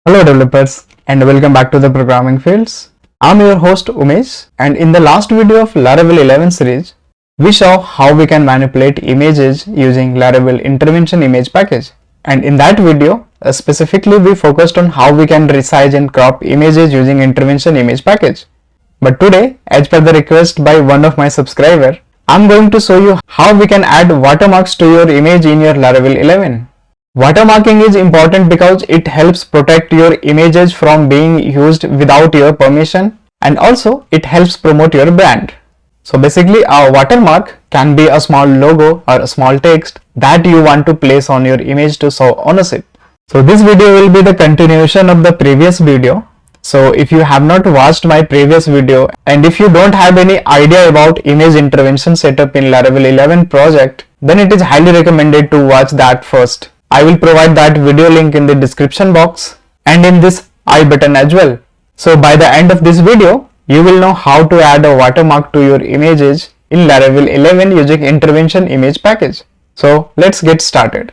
Hello developers and welcome back to the programming fields. I'm your host Umesh, and in the last video of Laravel 11 series, we saw how we can manipulate images using Laravel intervention image package. And in that video, specifically we focused on how we can resize and crop images using intervention image package. But today, as per the request by one of my subscriber, I'm going to show you how we can add watermarks to your image in your Laravel 11. Watermarking is important because it helps protect your images from being used without your permission, and also it helps promote your brand. So basically a watermark can be a small logo or a small text that you want to place on your image to show ownership. So this video will be the continuation of the previous video. So if you have not watched my previous video and if you don't have any idea about image intervention setup in Laravel 11 project, then it is highly recommended to watch that first. I will provide that video link in the description box and in this I button as well. So by the end of this video, you will know how to add a watermark to your images in Laravel 11 using intervention image package. So let's get started.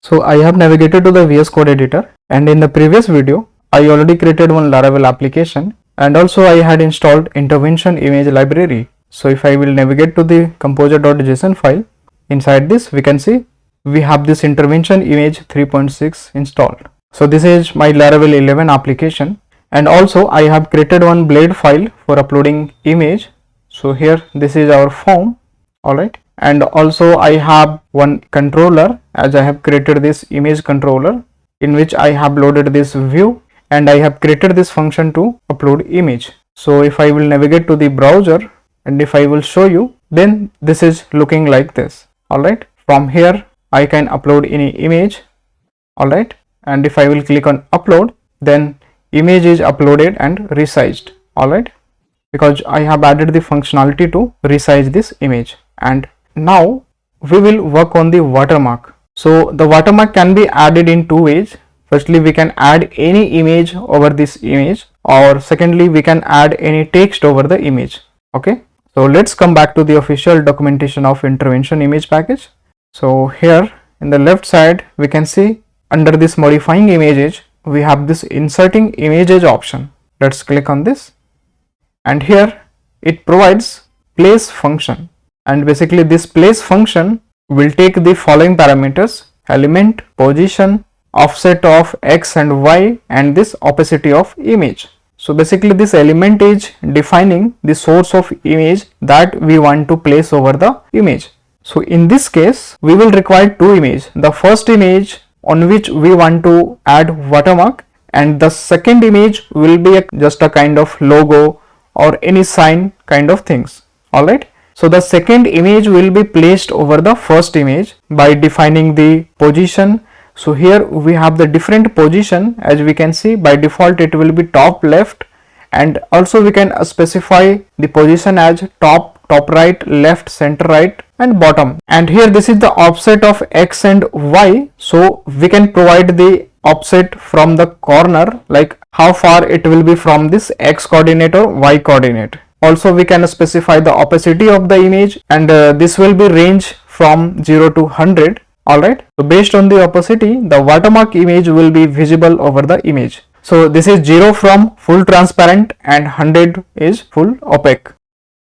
So I have navigated to the VS Code editor, and in the previous video, I already created one Laravel application, and also I had installed intervention image library. So if I will navigate to the composer.json file, inside this we can see we have this intervention image 3.6 installed. So this is my Laravel 11 application, and also I have created one blade file for uploading image. So here this is our form, alright, and also I have one controller, as I have created this image controller in which I have loaded this view, and I have created this function to upload image. So if I will navigate to the browser and if I will show you, then this is looking like this. Alright, from here I can upload any image. Alright, and if I will click on upload, then image is uploaded and resized. Alright, because I have added the functionality to resize this image. And now we will work on the watermark. So the watermark can be added in two ways. Firstly, we can add any image over this image, or secondly we can add any text over the image. Okay, so let's come back to the official documentation of intervention image package. So here in the left side we can see under this modifying images we have this inserting images option. Let's click on this, and here it provides place function, and basically this place function will take the following parameters: element, position, offset of x and y, and this opacity of image. So basically this element is defining the source of image that we want to place over the image. So in this case we will require two images. The first image on which we want to add watermark, and the second image will be just a kind of logo or any sign kind of things. Alright, so the second image will be placed over the first image by defining the position. So here we have the different position. As we can see, by default it will be top left, and also we can specify the position as top right, left, center right, and bottom. And here this is the offset of x and y, so we can provide the offset from the corner, like how far it will be from this x coordinate or y coordinate. Also we can specify the opacity of the image, and this will be range from 0 to 100. Alright, so based on the opacity, the watermark image will be visible over the image. So this is 0 from full transparent and 100 is full opaque.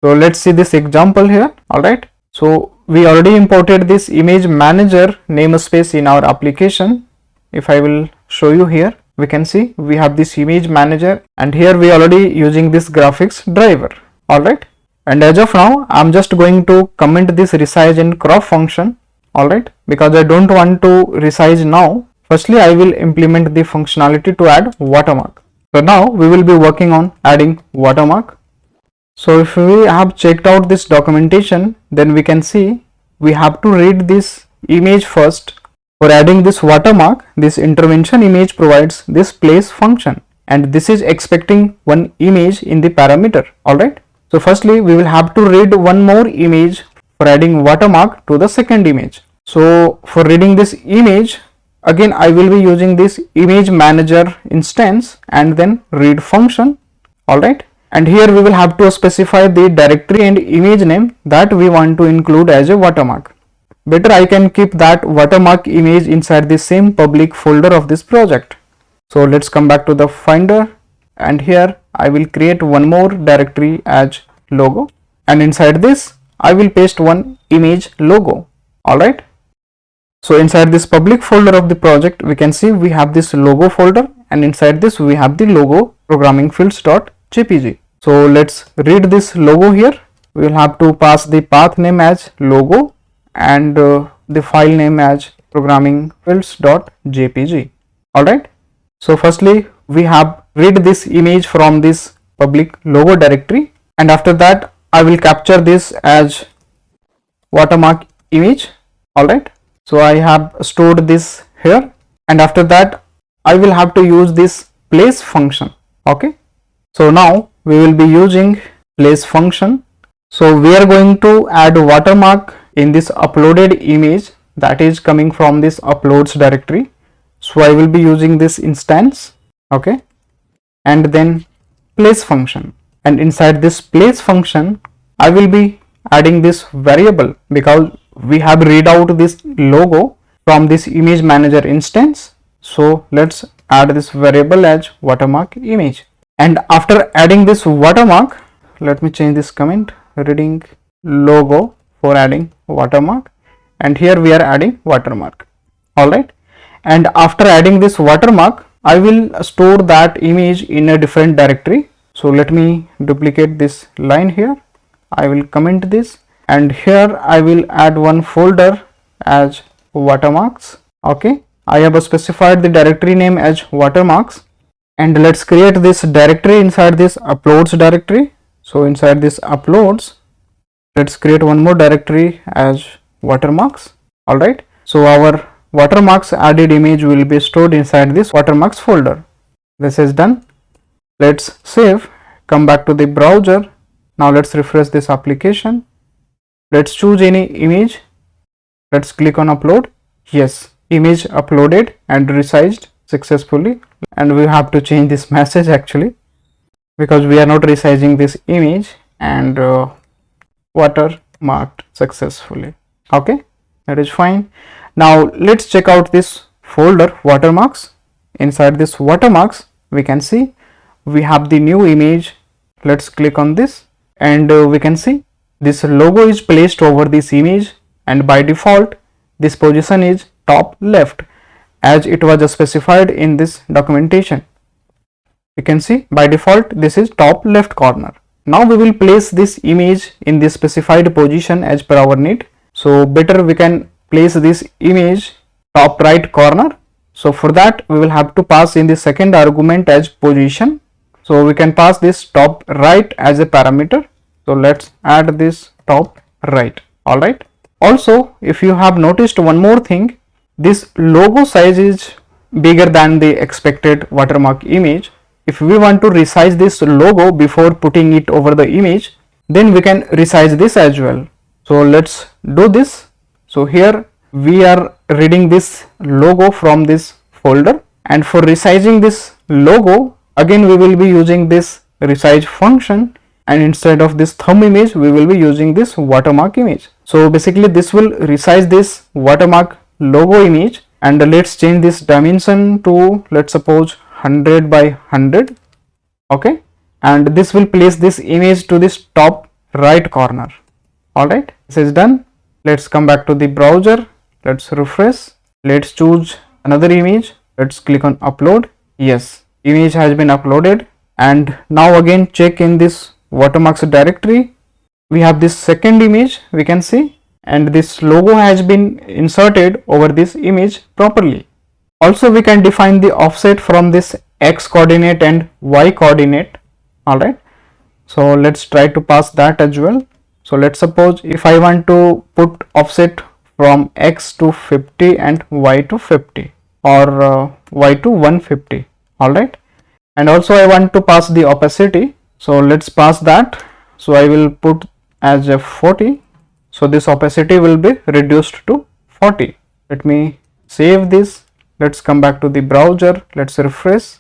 So let's see this example here. Alright, so we already imported this image manager namespace in our application. If I will show you here, we can see we have this image manager, and here we already using this graphics driver. Alright, and as of now I'm just going to comment this resize and crop function. Alright, because I don't want to resize now. Firstly I will implement the functionality to add watermark. So now we will be working on adding watermark. So if we have checked out this documentation, then we can see we have to read this image first. For adding this watermark, this intervention image provides this place function, and this is expecting one image in the parameter. Alright, so firstly we will have to read one more image for adding watermark to the second image. So for reading this image, again I will be using this image manager instance and then read function. Alright, and here we will have to specify the directory and image name that we want to include as a watermark. better I can keep that watermark image inside the same public folder of this project. So let's come back to the Finder, and here I will create one more directory as logo, and inside this I will paste one image logo. Alright. So inside this public folder of the project, we can see we have this logo folder, and inside this we have the logo programmingfields.jpg. So let's read this logo here. We will have to pass the path name as logo and the file name as programmingfields.jpg. Alright. So firstly we have read this image from this public logo directory, and after that I will capture this as watermark image. Alright. So I have stored this here, and after that I will have to use this place function. Okay. So now we will be using place function. So we are going to add watermark in this uploaded image that is coming from this uploads directory. So I will be using this instance. Okay. And then place function, and inside this place function I will be adding this variable because we have read out this logo from this image manager instance. So let's add this variable as watermark image. And after adding this watermark, let me change this comment, reading logo for adding watermark, and here we are adding watermark. Alright. And after adding this watermark, I will store that image in a different directory. So let me duplicate this line here. I will comment this, and here I will add one folder as watermarks. Okay. I have specified the directory name as watermarks, and let's create this directory inside this uploads directory. So inside this uploads, let's create one more directory as watermarks. Alright. So our watermarks added image will be stored inside this watermarks folder. This is done. Let's save, come back to the browser. Now let's refresh this application. Let's choose any image. Let's click on upload. Yes, image uploaded and resized successfully. And we have to change this message actually, because we are not resizing this image, and watermarked successfully. Okay, that is fine. Now let's check out this folder watermarks. Inside this watermarks we can see we have the new image. Let's click on this, and we can see this logo is placed over this image, and by default this position is top left as it was specified in this documentation. You can see by default this is top left corner. Now we will place this image in the specified position as per our need. So better we can place this image top right corner. So for that we will have to pass in the second argument as position. So we can pass this top right as a parameter. So let's add this top right. Alright. Also, if you have noticed one more thing, this logo size is bigger than the expected watermark image. If we want to resize this logo before putting it over the image, then we can resize this as well. So let's do this. So here we are reading this logo from this folder, and for resizing this logo again we will be using this resize function, and instead of this thumb image we will be using this watermark image. So basically this will resize this watermark logo image, and let's change this dimension to, let's suppose, 100 by 100. Okay, and this will place this image to this top right corner. Alright, this is done. Let's come back to the browser. Let's refresh. Let's choose another image. Let's click on upload. Yes, image has been uploaded. And now again check in this watermarks directory. We have this second image, we can see, and this logo has been inserted over this image properly. Also we can define the offset from this x coordinate and y coordinate. Alright, so let's try to pass that as well. So let's suppose if I want to put offset from x to 50 and y to 50, or y to 150. Alright, and also I want to pass the opacity. So let's pass that. So I will put as a 40. So this opacity will be reduced to 40. Let me save this. Let's come back to the browser. Let's refresh.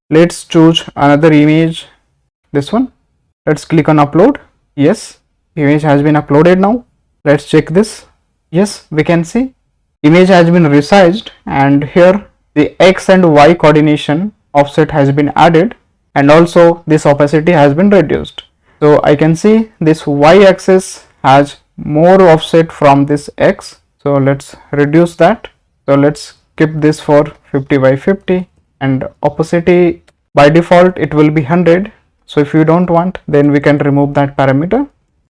Let's choose another image, this one. Let's click on upload. Yes, image has been uploaded now. Let's check this. Yes, we can see image has been resized, and here the X and Y coordination offset has been added, and also this opacity has been reduced. So I can see this Y axis has more offset from this X. So let's reduce that. So let's keep this for 50 by 50, and opacity by default it will be 100. So if you don't want, then we can remove that parameter.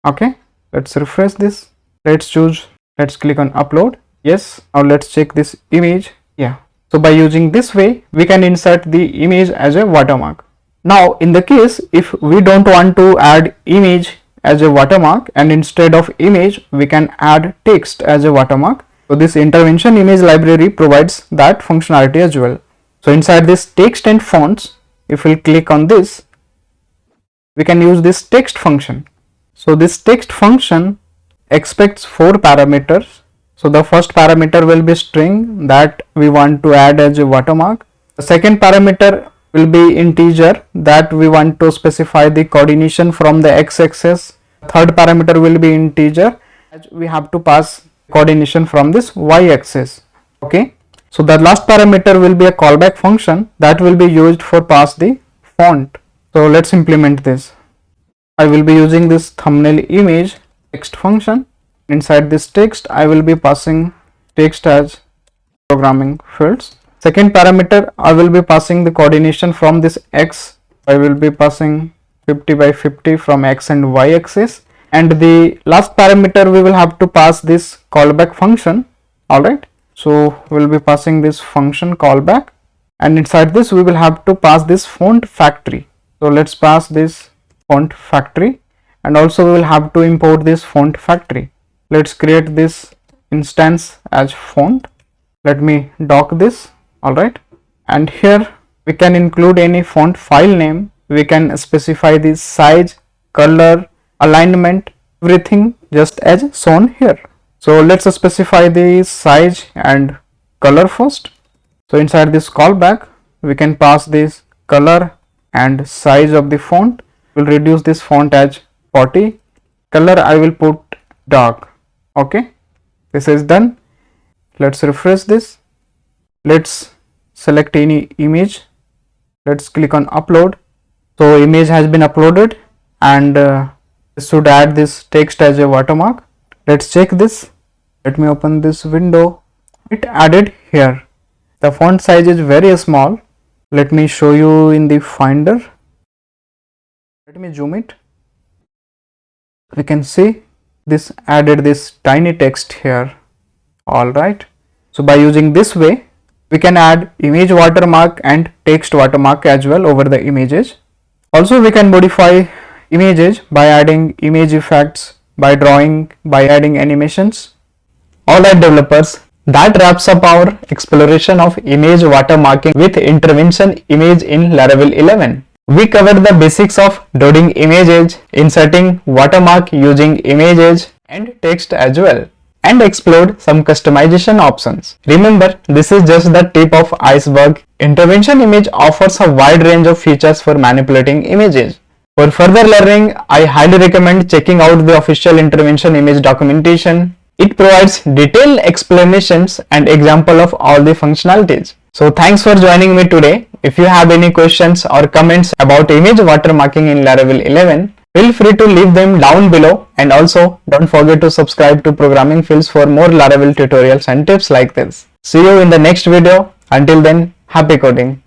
Okay, let's refresh this. Let's click on upload. Yes, now let's check this image. Yeah, so by using this way we can insert the image as a watermark. Now in the case if we don't want to add image as a watermark, and instead of image we can add text as a watermark, so this intervention image library provides that functionality as well. So inside this text and fonts, if we click on this, we can use this text function. So this text function expects 4 parameters. So the first parameter will be string that we want to add as a watermark. The second parameter will be integer that we want to specify the coordination from the x-axis. Third parameter will be integer as we have to pass coordination from this y-axis. Okay, so the last parameter will be a callback function that will be used for pass the font. So let's implement this. I will be using this thumbnail image text function. Inside this text I will be passing text as programming fields. Second parameter I will be passing the coordination from this x. I will be passing 50 by 50 from x and y axis, and the last parameter we will have to pass this callback function. Alright, so we will be passing this function callback, and inside this we will have to pass this font factory. So let's pass this font factory, and also we will have to import this font factory. Let's create this instance as font. Let me dock this. Alright, and here we can include any font file name. We can specify the size, color, alignment, everything just as shown here. So let's specify the size and color first. So inside this callback we can pass this color and size of the font. We'll reduce this font as 40. Color I will put dark. Okay, this is done. Let's refresh this. Let's select any image. Let's click on upload. So image has been uploaded, and should add this text as a watermark. Let's check this. Let me open this window. It added here. The font size is very small. Let me show you in the finder. Let me zoom it. We can see this added this tiny text here. Alright, so by using this way we can add image watermark and text watermark as well over the images. Also we can modify images by adding image effects, by drawing, by adding animations. Alright developers, that wraps up our exploration of image watermarking with intervention image in Laravel 11. We covered the basics of loading images, inserting watermark using images and text as well, and explored some customization options. Remember, this is just the tip of iceberg. Intervention image offers a wide range of features for manipulating images. For further learning, I highly recommend checking out the official intervention image documentation. It provides detailed explanations and example of all the functionalities. So thanks for joining me today. If you have any questions or comments about image watermarking in Laravel 11, feel free to leave them down below, and also don't forget to subscribe to Programming Fields for more Laravel tutorials and tips like this. See you in the next video. Until then, happy coding.